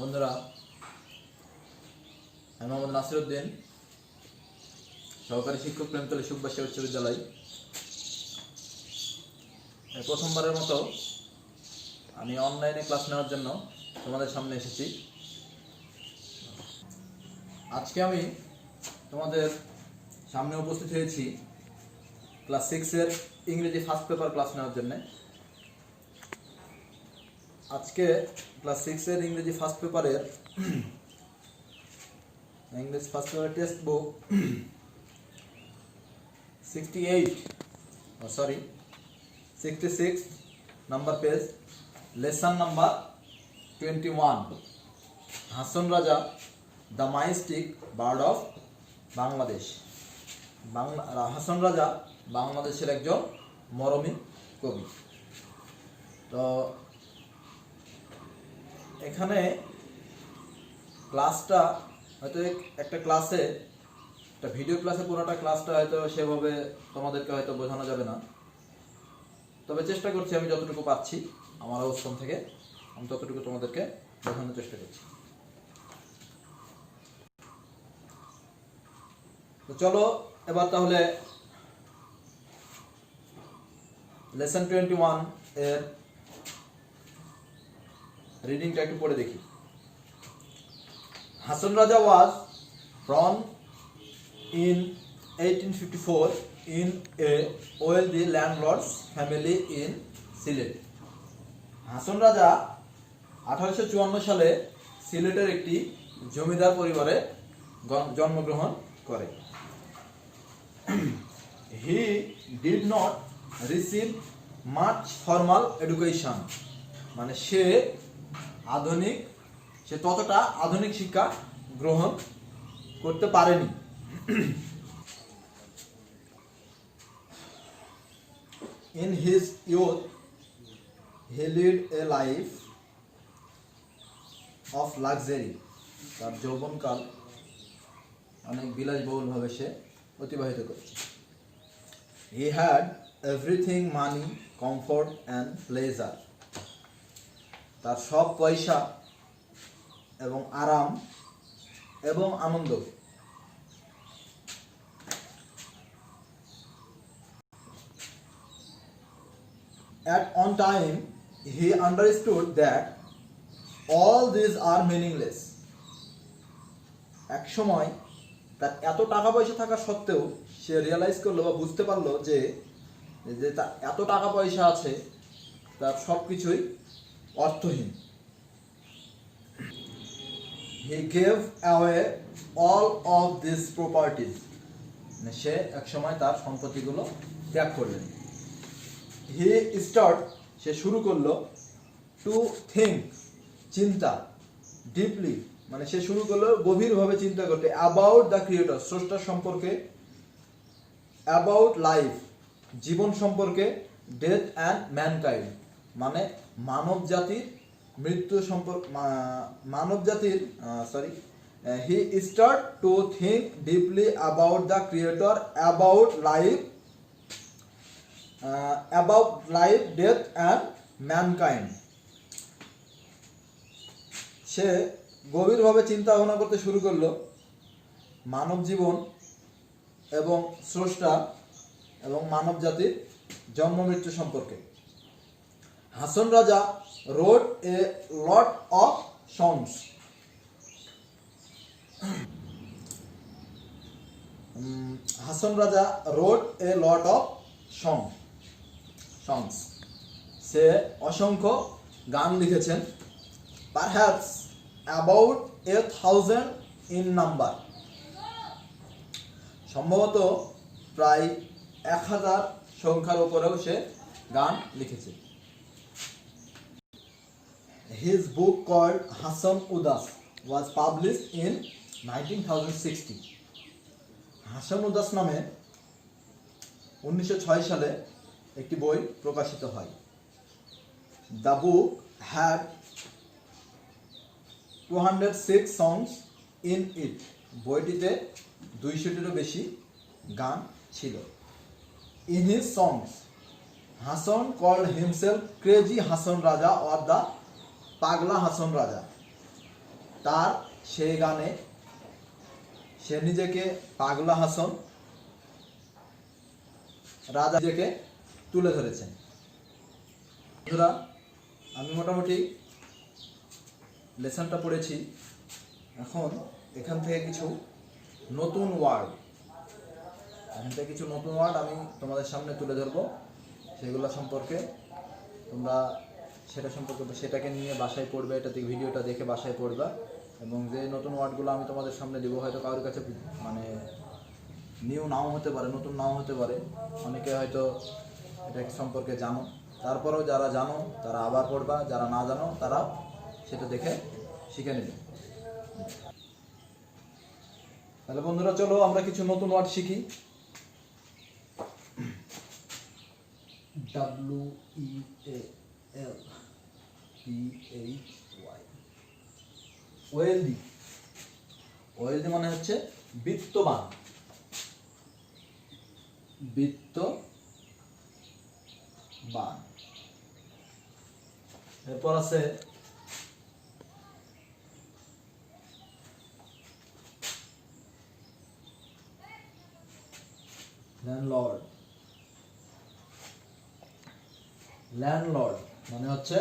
বন্ধুরা, আমি মোহাম্মদ নাসিরউদ্দিন, সহকারী শিক্ষক, প্রেমতলী সুখবাসী উচ্চ বিদ্যালয়। প্রথমবারের মতো আমি অনলাইনে ক্লাস নেওয়ার জন্য তোমাদের সামনে এসেছি। আজকে আমি তোমাদের সামনে উপস্থিত হয়েছি ক্লাস 6-এর ইংরেজি ফার্স্ট পেপার ক্লাস নেওয়ার জন্য। আজকে ক্লাস 6-এর ইংরেজি ফার্স্ট পেপারের text book 66 number page, lesson number 21, Hason Raja the mystic bird of Bangladesh. Hason Raja বাংলাদেশের একজন মরমী কবি। তো এখানে ক্লাসটা হয়তো একটা ভিডিও ক্লাসে পুরোটা ক্লাসটা হয়তো সেভাবে তোমাদেরকে হয়তো বোঝানো যাবে না, তবে চেষ্টা করছি আমি যতটুকু পাচ্ছি আমার অবস্থান থেকে আমি ততটুকু তোমাদেরকে বোঝানোর চেষ্টা করছি। তো চলো এবার তাহলে লেসন 21 এর রিডিংটা একটু পড়ে দেখি। Hason Raja was born in 1854 in a wealthy landlord's family in Sylhet. Hason Raja 1854 সালে সিলেটের একটি জমিদার পরিবারে জন্মগ্রহণ করে। He did not receive much formal education, মানে সে ততটা আধুনিক শিক্ষা গ্রহণ করতে পারেনি। In his youth, he led a life of luxury. তার যৌবনকাল অনেক বিলাসবহুলভাবে সে অতিবাহিত করেছে। He had everything, money, comfort and pleasure. তার সব পয়সা এবং আরাম এবং আনন্দ। At one time he understood that all these are meaningless. এক সময় তার এত টাকা পয়সা থাকা সত্ত্বেও সে রিয়েলাইজ করলো বা বুঝতে পারলো যে তার এত টাকা পয়সা আছে, তার সবকিছুই অর্থহীন। He gave away all of these properties. সে এক সময় তার সম্পত্তিগুলো ত্যাগ করলেন। সে শুরু করলো to think, চিন্তা, deeply, মানে সে শুরু করলো গভীরভাবে চিন্তা করতে, about the creator, স্রষ্টা সম্পর্কে, about life, জীবন সম্পর্কে, death and mankind, মানে মানব জাতির মৃত্যু সম্পর্কে, he started to think deeply about the creator, about life, death and mankind. সে গভীরভাবে চিন্তা ভাবনা করতে শুরু করলো মানব জীবন এবং স্রষ্টা এবং মানব জাতির জন্ম মৃত্যু সম্পর্কে। Hason Raja wrote a lot of songs. Hason Raja wrote a lot of songs. সে অসংখ্য গান লিখেছেন, perhaps about 1000 in number, সম্ভবত প্রায় 1000 সংখ্যার উপরেও সে গান লিখেছে। His book called Hasan Udas was published in 1960. Hasan উদাস নামে 1906 সালে একটি বই প্রকাশিত হয়। The book had 206 songs in it. বইটিতে 200-টিরও বেশি গান ছিল। In his songs, Hasan called himself Crazy Hasan Raja or the পাগলা হাসন রাজা। তার সেই গানে সে নিজেকে পাগলা হাসান রাজা নিজেকে তুলে ধরেছেন। বন্ধুরা, আমি মোটামুটি লেসনটা পড়েছি। এখন এখান থেকে কিছু নতুন ওয়ার্ড আমি তোমাদের সামনে তুলে ধরবো। সেগুলো সম্পর্কে তোমরা সেটাকে নিয়ে বাসায় পড়বে, এটা থেকে ভিডিওটা দেখে বাসায় পড়বা। এবং যে নতুন ওয়ার্ডগুলো আমি তোমাদের সামনে দেবো, হয়তো কারোর কাছে মানে নিউ নাও হতে পারে, নতুন নাও হতে পারে, অনেকে হয়তো এটা সম্পর্কে জানো। তারপরেও যারা জানো তারা আবার পড়বা, যারা না জানো তারা সেটা দেখে শিখে নেবে। তাহলে বন্ধুরা, চলো আমরা কিছু নতুন ওয়ার্ড শিখি। WEALTHY, wealthy. ওয়েলদি মানে হচ্ছে বিত্তবান। এরপর আছে ল্যান্ডলর্ড। ল্যান্ডলর্ড মানে হচ্ছে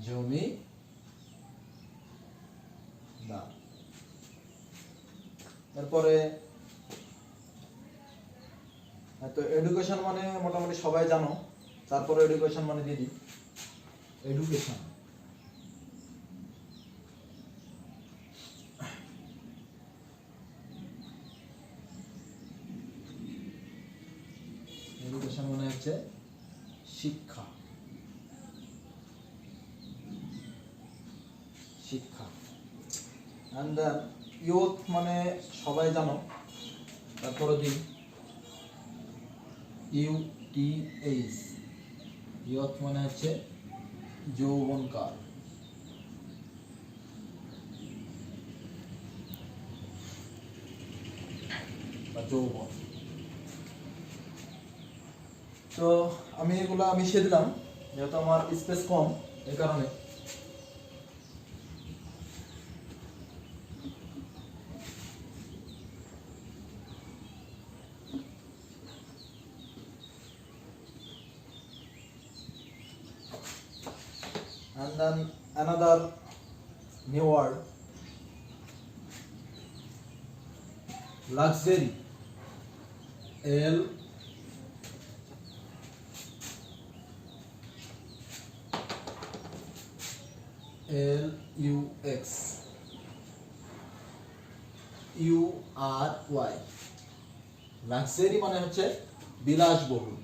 জমিদার। এরপরে তো এডুকেশন মানে মোটামুটি সবাই জানো, তারপরে এডুকেশন মানে দিদি এডুকেশন। এডুকেশন মানে হচ্ছে শিক্ষা। এন্ড দেন ইয়ুথ মানে সবাই জানো, তারপরে দিন UTH। ইয়ুথ মানে হচ্ছে যৌবনকাল। যৌবন। তো আমি এগুলা মিশিয়ে দিলাম, যেহেতু আমার স্পেস কম এই কারণে। And then another new word, luxury. LUXURY। Luxury মানে হচ্ছে বিলাসবহুল।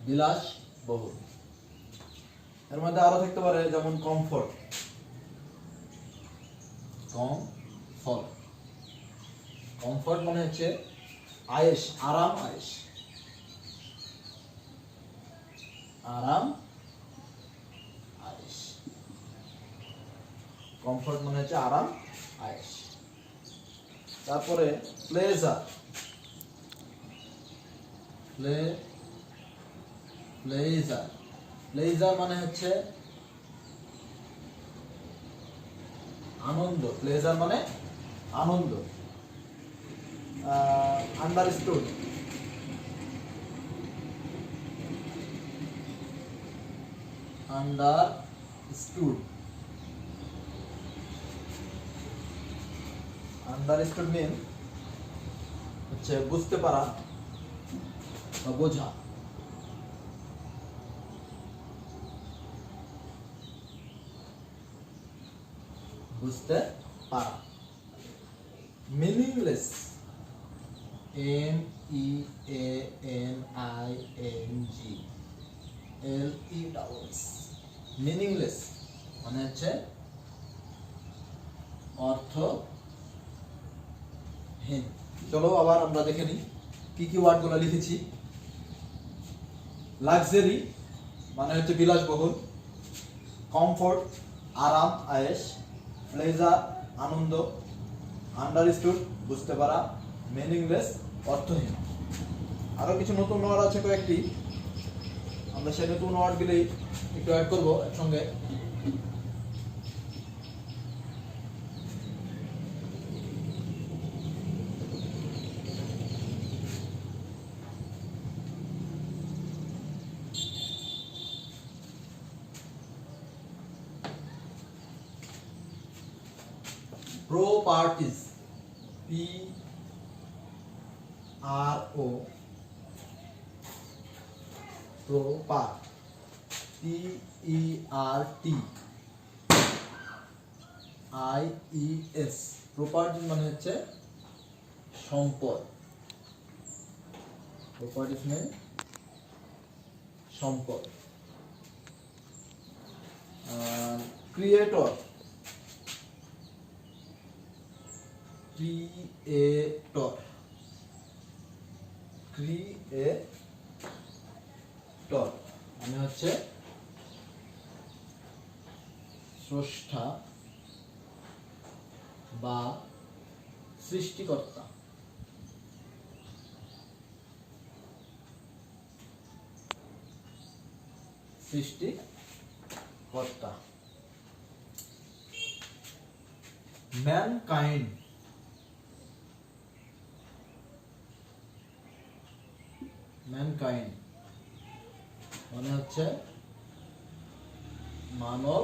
বিলাসবহুল। এর মধ্যে আরো থাকতে পারে যেমন কমফোর্ট। কমফোর্ট মানে হচ্ছে আয়েশ, আরাম, আয়েশ, আরাম, আয়েশ। কমফোর্ট মানে হচ্ছে আরাম, আয়েশ। তারপরে প্লেজার। প্লেজার মানে হচ্ছে আনন্দ। প্লেজার মানে আনন্দ। আন্ডারস্টুড। আন্ডারস্টুড মিন হচ্ছে বুঝতে পারা বা বোঝা। বুঝতে পারা। মিনিংলেস। MEANINGLESS। মিনিংলেস মানে হচ্ছে অর্থহীন। চলো আবার আমরা দেখে নিই কি কি ওয়ার্ড গুলো লিখেছি। লাক্সারি মানে হচ্ছে বিলাসবহুল। কমফোর্ট আরাম, আয়েশ। প্লেজার আনন্দ। আন্ডারস্টুড বুঝতে পারা। মিনিংলেস অর্থহীন। আরো কিছু নতুন ওয়ার্ড আছে কয়েকটি, আমরা সেই নতুন ওয়ার্ডগুলি একটু অ্যাড করবো একসঙ্গে। Properties, PRO, proper, PERTIES, properties মানে হচ্ছে সম্পদ। প্রপার্টিজ মানে সম্পদ। ক্রিয়েটর, ক্রিয়েটর, ক্রিয়েটর মানে হচ্ছে স্রষ্টা বা সৃষ্টিকর্তা। সৃষ্টিকর্তা। ম্যানকাইন্ড, ম্যানকাইন্ড মানে হচ্ছে মানব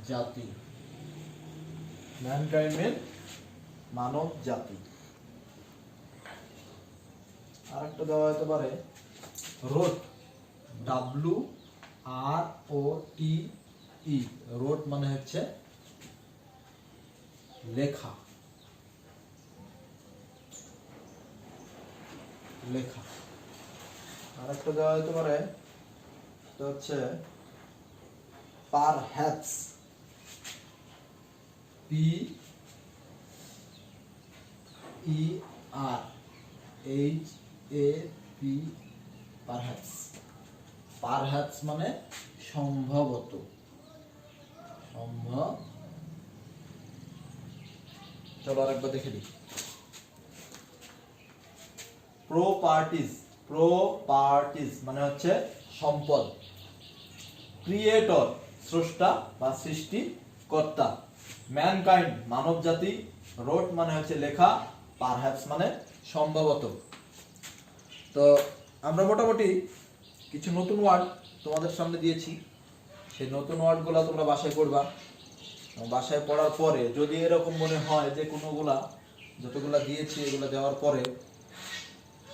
জাতি। ম্যানকাইন্ড মিন মানব জাতি। আর একটা দেওয়া হতে পারে রোট, WROTE, রোট মানে হচ্ছে লেখা, লেখা। আর একটা দেওয়া হতে পারে তো হচ্ছে পারহ্যাপস, PERHAP, পারহ্যাপস। পারহ্যাপস মানে সম্ভবত, সম্ভব। চলো আরেকবার দেখে দিই। প্রপার্টিজ, প্রপার্টিজ মানে হচ্ছে সম্পদ। ক্রিয়েটর স্রষ্টা বা সৃষ্টিকর্তা। ম্যানকাইন্ড মানব জাতি। রোট মানে হচ্ছে লেখা। পারহ্যাপস মানে সম্ভবত। তো আমরা মোটামুটি কিছু নতুন ওয়ার্ড তোমাদের সামনে দিয়েছি। সেই নতুন ওয়ার্ডগুলো তোমরা বাসায় পড়বা। বাসায় পড়ার পরে যদি এরকম মনে হয় যে কোনোগুলা, যতগুলা দিয়েছি এগুলো দেওয়ার পরে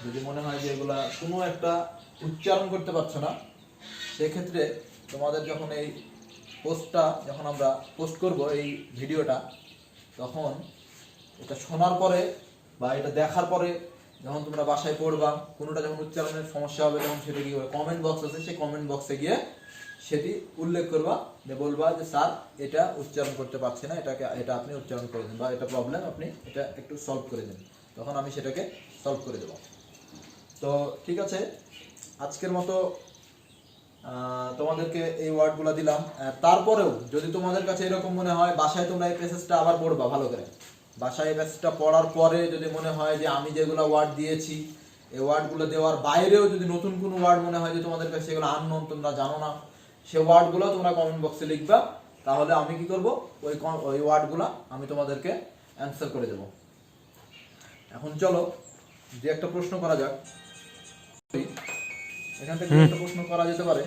যদি মনে হয় যে এগুলা কোনো একটা উচ্চারণ করতে পারছো না, সেক্ষেত্রে তোমাদের যখন এই পোস্টটা যখন আমরা পোস্ট করব এই ভিডিওটা, তখন এটা শোনার পরে বা এটা দেখার পরে যখন তোমরা বাসায় পড়বা, কোনোটা যখন উচ্চারণের সমস্যা হবে তখন সেটা কি হবে, কমেন্ট বক্স আছে, সেই কমেন্ট বক্সে গিয়ে সেটি উল্লেখ করবা, যে বলবা যে স্যার এটা উচ্চারণ করতে পারছি না, এটা আপনি উচ্চারণ করে দিন, বা এটা প্রবলেম আপনি এটা একটু সলভ করে দিন, তখন আমি সেটাকে সলভ করে দেবো। তো ঠিক আছে, আজকের মতো তোমাদেরকে এই ওয়ার্ডগুলো দিলাম। তারপরেও যদি তোমাদের কাছে এরকম মনে হয়, বাসায় তোমরা এই প্যাসেজটা আবার পড়বা ভালো করে। বাসায় এই প্যাসেজটা পড়ার পরে যদি মনে হয় যে আমি যেগুলো ওয়ার্ড দিয়েছি এই ওয়ার্ডগুলো দেওয়ার বাইরেও যদি নতুন কোনো ওয়ার্ড মনে হয় যে তোমাদের কাছে এগুলো আননোন, তোমরা জানো না, সেই ওয়ার্ডগুলো তোমরা কমেন্ট বক্সে লিখবা। তাহলে আমি কি করব, ওই ওয়ার্ডগুলো আমি তোমাদেরকে অ্যান্সার করে দেব। এখন চলো যে একটা প্রশ্ন করা যাক। এখান থেকে একটা প্রশ্ন করা যেতে পারে